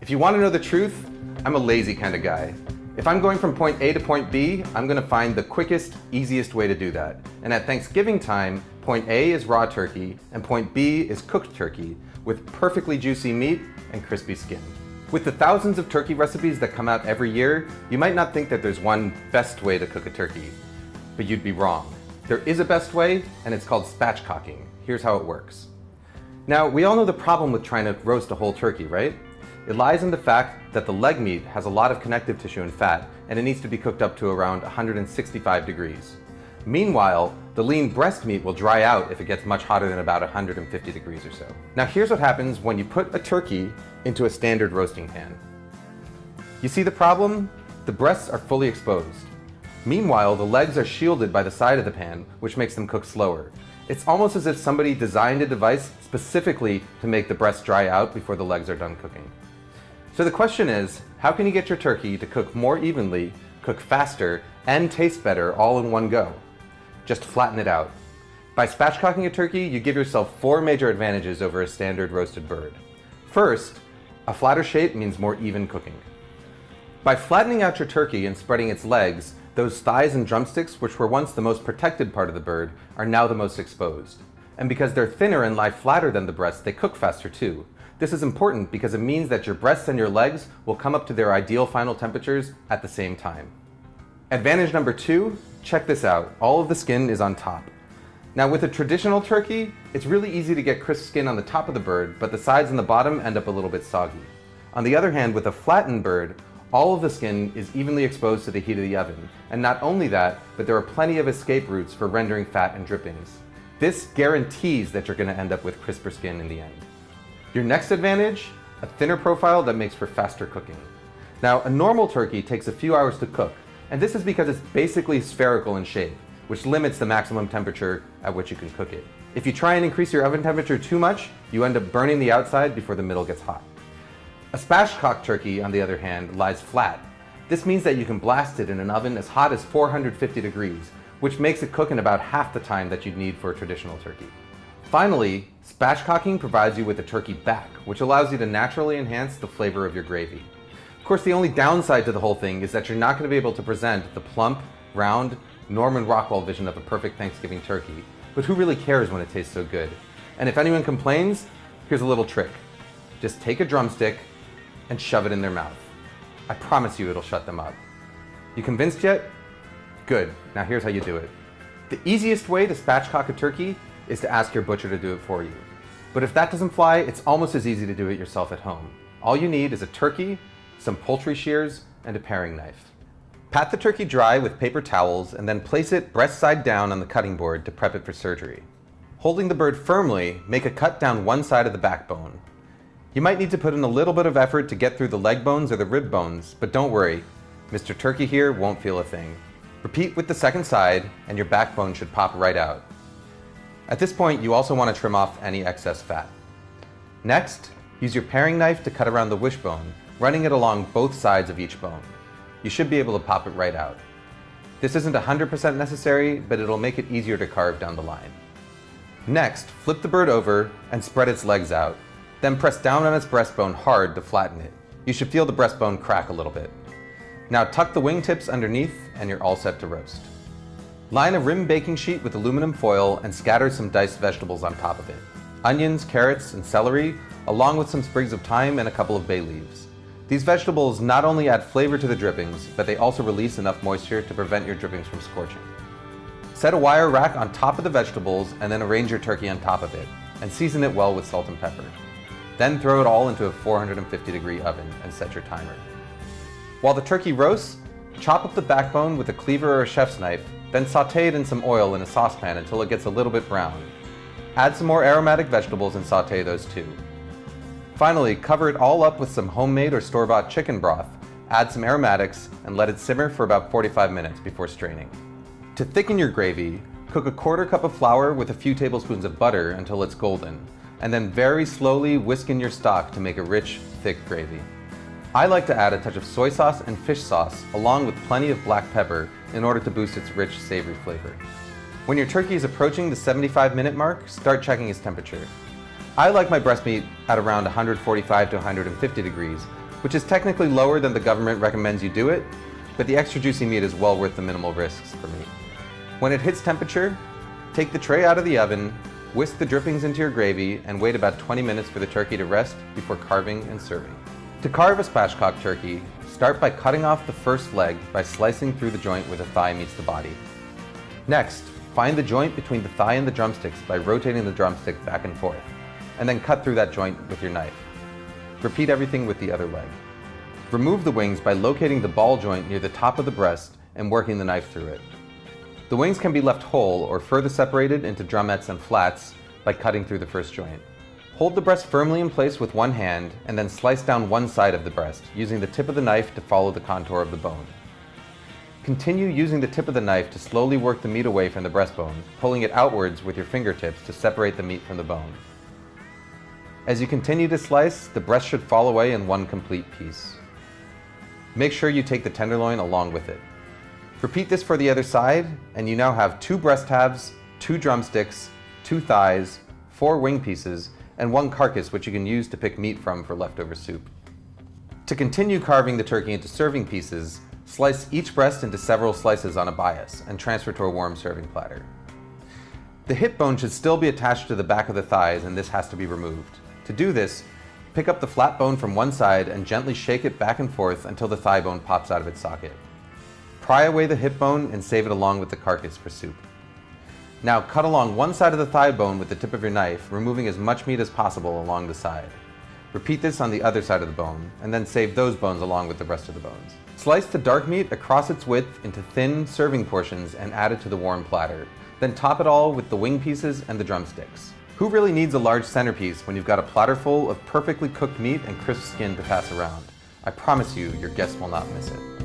If you want to know the truth, I'm a lazy kind of guy. If I'm going from point A to point B, I'm going to find the quickest, easiest way to do that. And at Thanksgiving time, point A is raw turkey and point B is cooked turkey with perfectly juicy meat and crispy skin. With the thousands of turkey recipes that come out every year, you might not think that there's one best way to cook a turkey, but you'd be wrong. There is a best way, and it's called spatchcocking. Here's how it works. Now, we all know the problem with trying to roast a whole turkey, right? It lies in the fact that the leg meat has a lot of connective tissue and fat, and it needs to be cooked up to around 165 degrees. Meanwhile, the lean breast meat will dry out if it gets much hotter than about 150 degrees or so. Now here's what happens when you put a turkey into a standard roasting pan. You see the problem? The breasts are fully exposed. Meanwhile, the legs are shielded by the side of the pan, which makes them cook slower. It's almost as if somebody designed a device specifically to make the breasts dry out before the legs are done cooking. So the question is, how can you get your turkey to cook more evenly, cook faster, and taste better all in one go? Just flatten it out. By spatchcocking a turkey, you give yourself 4 major advantages over a standard roasted bird. First, a flatter shape means more even cooking. By flattening out your turkey and spreading its legs, those thighs and drumsticks, which were once the most protected part of the bird, are now the most exposed. And because they're thinner and lie flatter than the breasts, they cook faster too. This is important because it means that your breasts and your legs will come up to their ideal final temperatures at the same time. Advantage number 2, check this out. All of the skin is on top. Now with a traditional turkey, it's really easy to get crisp skin on the top of the bird, but the sides and the bottom end up a little bit soggy. On the other hand, with a flattened bird, all of the skin is evenly exposed to the heat of the oven. And not only that, but there are plenty of escape routes for rendering fat and drippings. This guarantees that you're going to end up with crisper skin in the end. Your next advantage, a thinner profile that makes for faster cooking. Now, a normal turkey takes a few hours to cook, and this is because it's basically spherical in shape, which limits the maximum temperature at which you can cook it. If you try and increase your oven temperature too much, you end up burning the outside before the middle gets hot. A spatchcocked turkey, on the other hand, lies flat. This means that you can blast it in an oven as hot as 450 degrees, which makes it cook in about half the time that you'd need for a traditional turkey. Finally, spatchcocking provides you with a turkey back, which allows you to naturally enhance the flavor of your gravy. Of course, the only downside to the whole thing is that you're not going to be able to present the plump, round, Norman Rockwell vision of a perfect Thanksgiving turkey. But who really cares when it tastes so good? And if anyone complains, here's a little trick. Just take a drumstick and shove it in their mouth. I promise you it'll shut them up. You convinced yet? Good. Now here's how you do it. The easiest way to spatchcock a turkey is to ask your butcher to do it for you. But if that doesn't fly, it's almost as easy to do it yourself at home. All you need is a turkey, some poultry shears, and a paring knife. Pat the turkey dry with paper towels and then place it breast side down on the cutting board to prep it for surgery. Holding the bird firmly, make a cut down one side of the backbone. You might need to put in a little bit of effort to get through the leg bones or the rib bones, but don't worry, Mr. Turkey here won't feel a thing. Repeat with the second side and your backbone should pop right out. At this point, you also want to trim off any excess fat. Next, use your paring knife to cut around the wishbone, running it along both sides of each bone. You should be able to pop it right out. This isn't 100% necessary, but it'll make it easier to carve down the line. Next, flip the bird over and spread its legs out. Then press down on its breastbone hard to flatten it. You should feel the breastbone crack a little bit. Now tuck the wingtips underneath and you're all set to roast. Line a rim baking sheet with aluminum foil and scatter some diced vegetables on top of it. Onions, carrots, and celery, along with some sprigs of thyme and a couple of bay leaves. These vegetables not only add flavor to the drippings, but they also release enough moisture to prevent your drippings from scorching. Set a wire rack on top of the vegetables and then arrange your turkey on top of it, and season it well with salt and pepper. Then throw it all into a 450-degree oven and set your timer. While the turkey roasts, chop up the backbone with a cleaver or a chef's knife, then sauté it in some oil in a saucepan until it gets a little bit brown. Add some more aromatic vegetables and sauté those too. Finally, cover it all up with some homemade or store-bought chicken broth, add some aromatics, and let it simmer for about 45 minutes before straining. To thicken your gravy, cook a 1/4 cup of flour with a few tablespoons of butter until it's golden, and then very slowly whisk in your stock to make a rich, thick gravy. I like to add a touch of soy sauce and fish sauce along with plenty of black pepper in order to boost its rich, savory flavor. When your turkey is approaching the 75-minute mark, start checking its temperature. I like my breast meat at around 145 to 150 degrees, which is technically lower than the government recommends you do it, but the extra juicy meat is well worth the minimal risks for me. When it hits temperature, take the tray out of the oven, whisk the drippings into your gravy, and wait about 20 minutes for the turkey to rest before carving and serving. To carve a spatchcock turkey, start by cutting off the first leg by slicing through the joint where the thigh meets the body. Next, find the joint between the thigh and the drumsticks by rotating the drumstick back and forth, and then cut through that joint with your knife. Repeat everything with the other leg. Remove the wings by locating the ball joint near the top of the breast and working the knife through it. The wings can be left whole or further separated into drumettes and flats by cutting through the first joint. Hold the breast firmly in place with one hand and then slice down one side of the breast, using the tip of the knife to follow the contour of the bone. Continue using the tip of the knife to slowly work the meat away from the breastbone, pulling it outwards with your fingertips to separate the meat from the bone. As you continue to slice, the breast should fall away in one complete piece. Make sure you take the tenderloin along with it. Repeat this for the other side, and you now have 2 breast halves, 2 drumsticks, 2 thighs, 4 wing pieces, and 1 carcass which you can use to pick meat from for leftover soup. To continue carving the turkey into serving pieces, slice each breast into several slices on a bias and transfer to a warm serving platter. The hip bone should still be attached to the back of the thighs, and this has to be removed. To do this, pick up the flat bone from one side and gently shake it back and forth until the thigh bone pops out of its socket. Pry away the hip bone and save it along with the carcass for soup. Now cut along one side of the thigh bone with the tip of your knife, removing as much meat as possible along the side. Repeat this on the other side of the bone, and then save those bones along with the rest of the bones. Slice the dark meat across its width into thin serving portions and add it to the warm platter. Then top it all with the wing pieces and the drumsticks. Who really needs a large centerpiece when you've got a platter full of perfectly cooked meat and crisp skin to pass around? I promise you, your guests will not miss it.